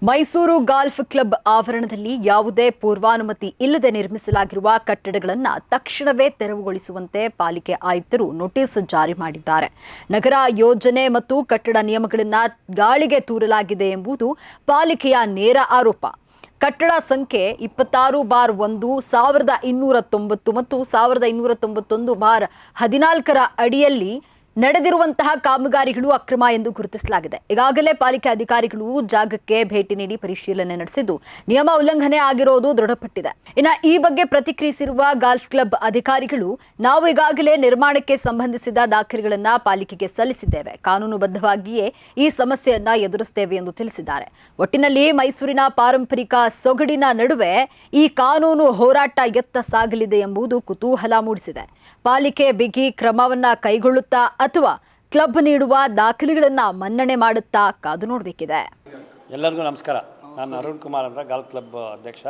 Mysuru golf club ಆವರಣದಲ್ಲಿ ಯಾವುದೇ ಪೂರ್ವಾನುಮತಿ ಇಲ್ಲದೆ ನಿರ್ಮಿಸಲಾಗಿರುವ ಕಟ್ಟಡಗಳನ್ನು ತಕ್ಷಣವೇ ತೆರವುಗೊಳಿಸುವಂತೆ ಪಾಲಿಕೆ ಆಯುಕ್ತರು ನೋಟಿಸ್ ಜಾರಿ ಮಾಡಿದ್ದಾರೆ. ನಗರ ಯೋಜನೆ ಮತ್ತು ಕಟ್ಟಡ ನಿಯಮಗಳನ್ನು ಗಾಳಿಗೆ ತೂರಲಾಗಿದೆ ಎಂಬುದು ಪಾಲಿಕೆಯ ನೇರ ಆರೋಪ. ಕಟ್ಟಡ ಸಂಖ್ಯೆ 26/1 1290 ಮತ್ತು 1291/14ರ ಅಡಿಯಲ್ಲಿ ನಡೆದಿರುವಂತಹ ಕಾಮಗಾರಿಗಳು ಅಕ್ರಮ ಎಂದು ಗುರುತಿಸಲಾಗಿದೆ. ಈಗಾಗಲೇ ಪಾಲಿಕೆ ಅಧಿಕಾರಿಗಳು ಜಾಗಕ್ಕೆ ಭೇಟಿ ನೀಡಿ ಪರಿಶೀಲನೆ ನಡೆಸಿದ್ದು ನಿಯಮ ಉಲ್ಲಂಘನೆ ಆಗಿರೋದು ದೃಢಪಟ್ಟಿದೆ. ಇನ್ನು ಈ ಬಗ್ಗೆ ಪ್ರತಿಕ್ರಿಯಿಸಿರುವ ಗಾಲ್ಫ್ ಕ್ಲಬ್ ಅಧಿಕಾರಿಗಳು, ನಾವು ಈಗಾಗಲೇ ನಿರ್ಮಾಣಕ್ಕೆ ಸಂಬಂಧಿಸಿದ ದಾಖಲೆಗಳನ್ನು ಪಾಲಿಕೆಗೆ ಸಲ್ಲಿಸಿದ್ದೇವೆ, ಕಾನೂನುಬದ್ಧವಾಗಿಯೇ ಈ ಸಮಸ್ಯೆಯನ್ನ ಎದುರಿಸುತ್ತೇವೆ ಎಂದು ತಿಳಿಸಿದ್ದಾರೆ. ಒಟ್ಟಿನಲ್ಲಿ ಮೈಸೂರಿನ ಪಾರಂಪರಿಕ ಸೊಗಡಿನ ನಡುವೆ ಈ ಕಾನೂನು ಹೋರಾಟ ಎತ್ತ ಸಾಗಲಿದೆ ಎಂಬುದು ಕುತೂಹಲ ಮೂಡಿಸಿದೆ. ಪಾಲಿಕೆ ಬಿಗಿ ಕ್ರಮವನ್ನ ಕೈಗೊಳ್ಳುತ್ತಾ ಅಥವಾ ಕ್ಲಬ್ ನೀಡುವ ದಾಖಲೆಗಳನ್ನು ಮನ್ನಣೆ ಮಾಡುತ್ತಾ ಕಾದು ನೋಡಬೇಕಿದೆ. ಎಲ್ಲರಿಗೂ ನಮಸ್ಕಾರ. ನಾನು ಅರುಣ್ ಕುಮಾರ್ ಅಂತ ಗಾಲ್ಫ್ ಕ್ಲಬ್ ಅಧ್ಯಕ್ಷ.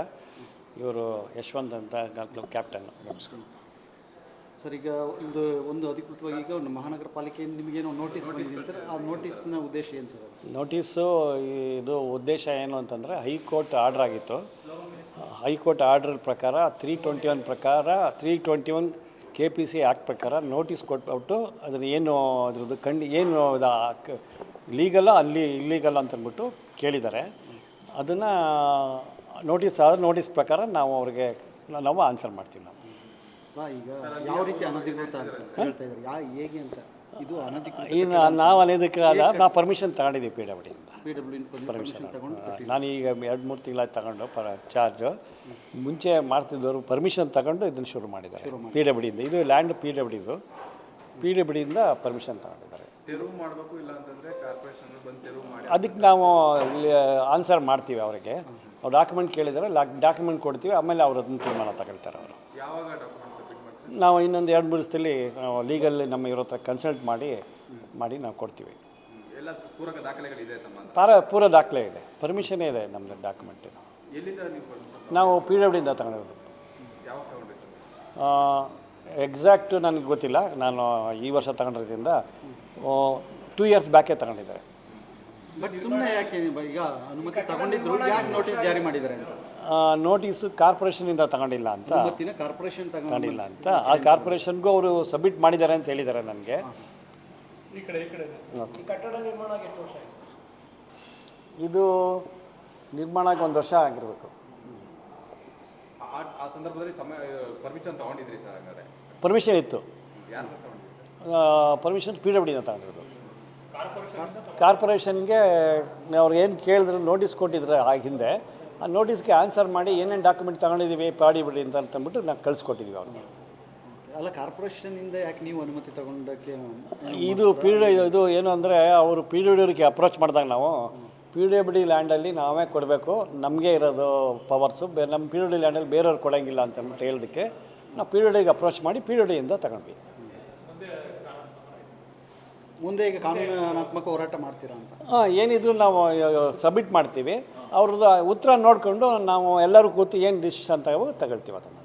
ಇವರು ಯಶವಂತ್ ಅಂತ ಗಾಲ್ಫ್ ಕ್ಲಬ್ ಕ್ಯಾಪ್ಟನ್. ಸರ್, ಈಗ ಒಂದು ಅಧಿಕೃತವಾಗಿ ಈಗ ಮಹಾನಗರ ಪಾಲಿಕೆಯಿಂದ ನಿಮಗೇನೋ ನೋಟಿಸ್ ಬಂದಿದೆ. ಆ ನೋಟಿಸ್ನ ಉದ್ದೇಶ ಏನು ಸರ್? ನೋಟಿಸು ಇದು ಉದ್ದೇಶ ಏನು ಅಂತಂದರೆ, ಹೈಕೋರ್ಟ್ ಆರ್ಡ್ರ್ ಆಗಿತ್ತು. ಹೈಕೋರ್ಟ್ ಆರ್ಡ್ರ್ ಪ್ರಕಾರ 321 KPC ಆ್ಯಕ್ಟ್ ಪ್ರಕಾರ ನೋಟಿಸ್ ಕೊಟ್ಬಿಟ್ಟು ಅದನ್ನು ಅದ್ರದ್ದು ಏನು ಲೀಗಲ್ಲ ಅಲ್ಲಿ ಇಲ್ಲೀಗಲ್ಲ ಅಂತಂದ್ಬಿಟ್ಟು ಕೇಳಿದ್ದಾರೆ. ಅದನ್ನು ನೋಟಿಸ್ ಪ್ರಕಾರ ನಾವು ಅವ್ರಿಗೆ ಆನ್ಸರ್ ಮಾಡ್ತೀವಿ. ಈಗ ಯಾವ ರೀತಿ ಅನಧಿಕೃತ ಹೇಳ್ತಾ ಇದ್ದಾರೆ, ಹೇಗೆ ಅಂತ? ಇದು ಅನಧಿಕೃತ ನಾವು ಅನಧಿಕೃತ ನಾವು ಪರ್ಮಿಷನ್ ತಗೊಂಡಿದ್ದೀವಿ ಪರ್ಮಿಷನ್. ನಾನು ಈಗ 2-3 ತಿಂಗಳಾಗಿ ತಗೊಂಡು ಚಾರ್ಜು ಮುಂಚೆ ಮಾಡ್ತಿದ್ದವರು ಪರ್ಮಿಷನ್ ತಗೊಂಡು ಇದನ್ನು ಶುರು ಮಾಡಿದ್ದಾರೆ. PWDಯಿಂದ ಇದು ಲ್ಯಾಂಡ್ PWDಯಿಂದ ಪರ್ಮಿಷನ್ ತಗೊಂಡಿದ್ದಾರೆ. ಅದಕ್ಕೆ ನಾವು ಆನ್ಸರ್ ಮಾಡ್ತೀವಿ. ಅವರಿಗೆ ಅವ್ರು ಡಾಕ್ಯುಮೆಂಟ್ ಕೇಳಿದರೆ ಡಾಕ್ಯುಮೆಂಟ್ ಕೊಡ್ತೀವಿ. ಆಮೇಲೆ ಅವರು ಅದನ್ನು ತೀರ್ಮಾನ ತಗೊಳ್ತಾರೆ. ಅವರು ನಾವು ಇನ್ನೊಂದು 2-3 ದಿವಸದಲ್ಲಿ ಲೀಗಲ್ ನಮ್ಮ ಇರೋ ಹತ್ರ ಕನ್ಸಲ್ಟ್ ಮಾಡಿ ನಾವು ಕೊಡ್ತೀವಿ. ಪೂರ ದಾಖಲೆ ಇದೆ, ಪರ್ಮಿಷನ್ ಇದೆ ನಮ್ಮದು ಡಾಕ್ಯುಮೆಂಟ್. ನಾವು PWDಯಿಂದ ತಗೊಂಡಿರೋದು. ಎಕ್ಸಾಕ್ಟು ನನಗೆ ಗೊತ್ತಿಲ್ಲ. ನಾನು ಈ ವರ್ಷ ತಗೊಂಡಿರೋದ್ರಿಂದ 2 ಇಯರ್ಸ್ ಬ್ಯಾಕೇ ತಗೊಂಡಿದ್ದಾರೆ. ಬಟ್ ಸುಮ್ಮನೆ ಯಾಕೆ ಈಗ ಅನುಮತಿ ತಗೊಂಡಿದ್ರು, ಯಾಕೆ ನೋಟಿಸ್ ಜಾರಿ ಮಾಡಿದ್ದಾರೆ? ನೋಟಿಸು ಕಾರ್ಪೊರೇಷನಿಂದ ತಗೊಂಡಿಲ್ಲ ಅಂತ, ಕಾರ್ಪೊರೇಷನ್ ತಗೊಂಡಿಲ್ಲ ಅಂತ ಆ ಕಾರ್ಪೊರೇಷನ್ಗೂ ಅವರು ಸಬ್ಮಿಟ್ ಮಾಡಿದ್ದಾರೆ ಅಂತ ಹೇಳಿದ್ದಾರೆ ನನಗೆ. ಇದು ನಿರ್ಮಾಣಕ್ಕೆ 1 ವರ್ಷ ಆಗಿರಬೇಕು. ಪರ್ಮಿಷನ್ ಇತ್ತು. ಪರ್ಮಿಷನ್ PWDಯಿಂದ ತಗೊಂಡಿರೋದು. ಕಾರ್ಪೊರೇಷನ್ಗೆ ಅವ್ರು ಏನು ಕೇಳಿದ್ರು, ನೋಟಿಸ್ ಕೊಟ್ಟಿದ್ರೆ ಆ ಹಿಂದೆ, ಆ ನೋಟಿಸ್ಗೆ ಆನ್ಸರ್ ಮಾಡಿ ಏನೇನು ಡಾಕ್ಯುಮೆಂಟ್ ತಗೊಂಡಿದ್ದೀವಿ PWD ಅಂತಂದ್ಬಿಟ್ಟು ನಾವು ಕಳಿಸ್ಕೊಟ್ಟಿದ್ದೀವಿ ಅವ್ರಿಗೆ. ಅಲ್ಲ, ಕಾರ್ಪೊರೇಷನಿಂದ ಯಾಕೆ ನೀವು ಅನುಮತಿ ತಗೊಂಡಕ್ಕೆ? ಇದು ಏನು ಅಂದರೆ, ಅವರು PWDವ್ರಿಗೆ ಅಪ್ರೋಚ್ ಮಾಡಿದಾಗ ನಾವು PWD ಲ್ಯಾಂಡಲ್ಲಿ ನಾವೇ ಕೊಡಬೇಕು, ನಮಗೆ ಇರೋದು ಪವರ್ಸು, ನಮ್ಮ PWD ಲ್ಯಾಂಡಲ್ಲಿ ಬೇರೆಯವ್ರು ಕೊಡೋಂಗಿಲ್ಲ ಅಂತಂದ್ಬಿಟ್ಟು ಹೇಳೋದಕ್ಕೆ ನಾವು PWDಗೆ ಅಪ್ರೋಚ್ ಮಾಡಿ PWDಯಿಂದ ತಗೊಂಡ್ವಿ. ಮುಂದೆ ಈಗ ಕಾನೂನಾತ್ಮಕ ಹೋರಾಟ ಮಾಡ್ತೀರಾ ಅಂತ? ಏನಿದ್ರು ನಾವು ಸಬ್ಮಿಟ್ ಮಾಡ್ತೀವಿ. ಅವ್ರದ್ದು ಉತ್ತರ ನೋಡಿಕೊಂಡು ನಾವು ಎಲ್ಲರೂ ಕೂತು ಏನು ಡಿಸಿಷನ್ ತಗೊಳ್ತೀವಿ ಅದನ್ನು.